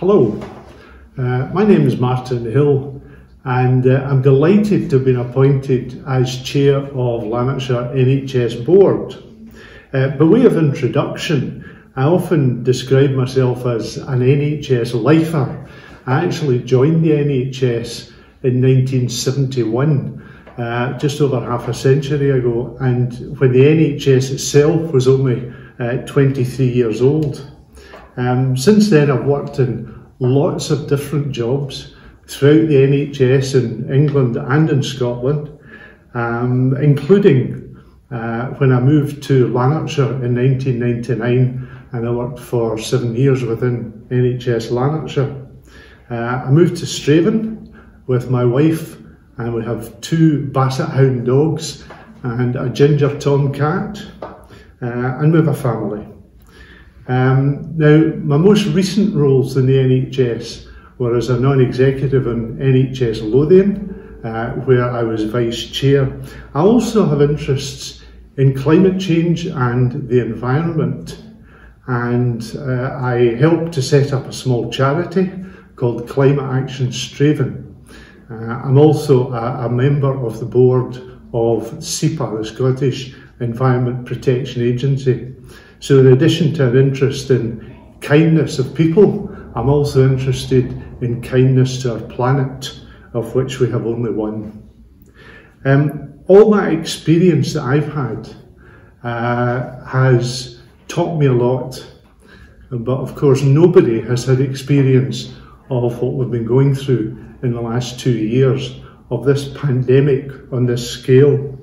Hello, my name is Martin Hill and I'm delighted to have been appointed as Chair of Lanarkshire NHS Board. By way of introduction, I often describe myself as an NHS lifer. I actually joined the NHS in 1971, just over half a century ago, and when the NHS itself was only 23 years old. Since then I've worked in lots of different jobs throughout the NHS in England and in Scotland, including when I moved to Lanarkshire in 1999 and I worked for 7 years within NHS Lanarkshire. I moved to Straven with my wife and we have 2 Basset Hound dogs and a ginger tom cat, and we have a family. Now, my most recent roles in the NHS were as a non-executive in NHS Lothian, where I was Vice Chair. I also have interests in climate change and the environment, and I helped to set up a small charity called Climate Action Straven. I'm also a member of the board of SEPA, the Scottish Environment Protection Agency. So in addition to an interest in kindness of people, I'm also interested in kindness to our planet, of which we have only one. All that experience that I've had has taught me a lot, but of course nobody has had experience of what we've been going through in the last 2 years of this pandemic on this scale.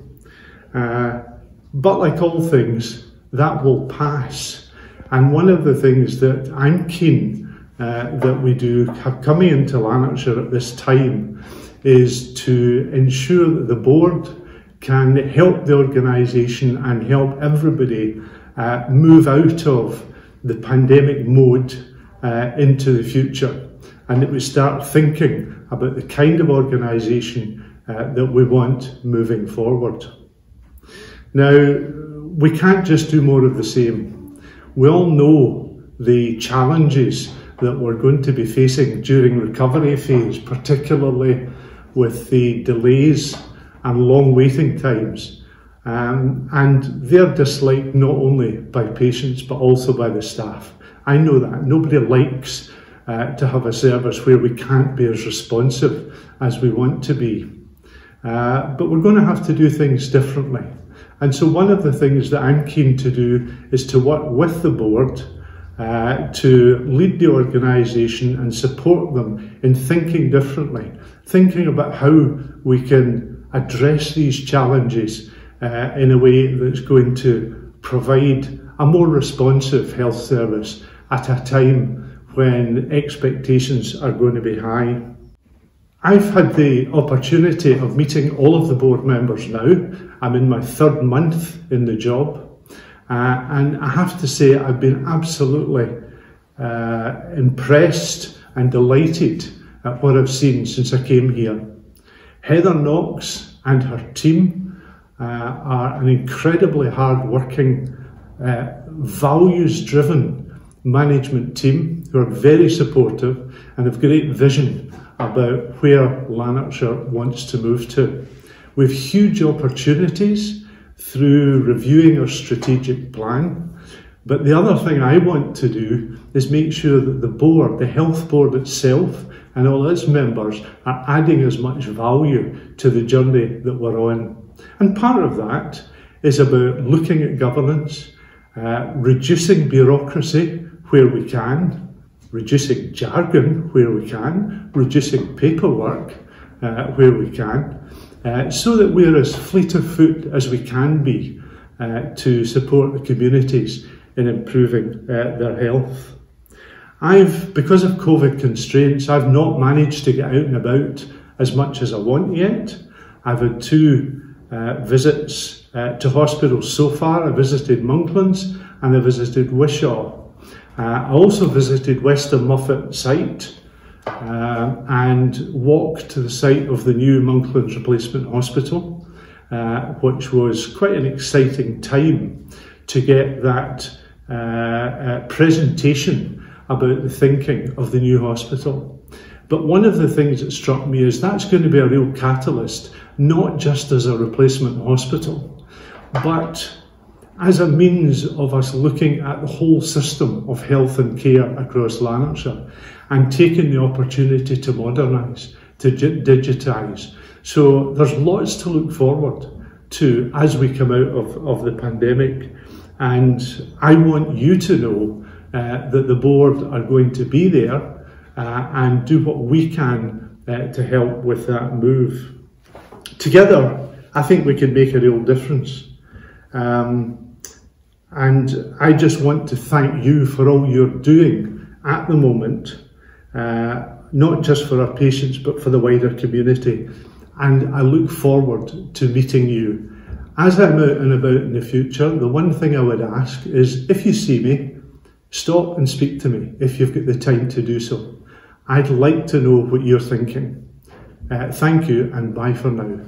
But like all things, that will pass. And one of the things that I'm keen that we do coming into Lanarkshire at this time is to ensure that the board can help the organisation and help everybody move out of the pandemic mode into the future, and that we start thinking about the kind of organisation that we want moving forward. Now, we can't just do more of the same. We all know the challenges that we're going to be facing during recovery phase, particularly with the delays and long waiting times. And they're disliked not only by patients but also by the staff. I know that. Nobody likes to have a service where we can't be as responsive as we want to be. But we're going to have to do things differently. And so one of the things that I'm keen to do is to work with the board to lead the organisation and support them in thinking differently, thinking about how we can address these challenges in a way that's going to provide a more responsive health service at a time when expectations are going to be high. I've had the opportunity of meeting all of the board members now. I'm in my 3rd month in the job, and I have to say I've been absolutely impressed and delighted at what I've seen since I came here. Heather Knox and her team are an incredibly hard-working, values-driven management team who are very supportive and have great vision about where Lanarkshire wants to move to. We have huge opportunities through reviewing our strategic plan, but the other thing I want to do is make sure that the board, the health board itself and all its members are adding as much value to the journey that we're on. And part of that is about looking at governance, reducing bureaucracy where we can, reducing jargon where we can, reducing paperwork where we can, so that we're as fleet of foot as we can be to support the communities in improving their health. Because of COVID constraints, I've not managed to get out and about as much as I want yet. I've had 2 visits to hospitals so far. I visited Monklands and I visited Wishaw. I also visited Western Muffet site and walked to the site of the new Monklands Replacement Hospital, which was quite an exciting time to get that presentation about the thinking of the new hospital. But one of the things that struck me is that's going to be a real catalyst, not just as a replacement hospital, but as a means of us looking at the whole system of health and care across Lanarkshire and taking the opportunity to modernise, to digitise. So there's lots to look forward to as we come out of the pandemic. And I want you to know that the board are going to be there and do what we can to help with that move. Together, I think we can make a real difference. And I just want to thank you for all you're doing at the moment, not just for our patients, but for the wider community. And I look forward to meeting you. As I'm out and about in the future, the one thing I would ask is, if you see me, stop and speak to me if you've got the time to do so. I'd like to know what you're thinking. Thank you, and bye for now.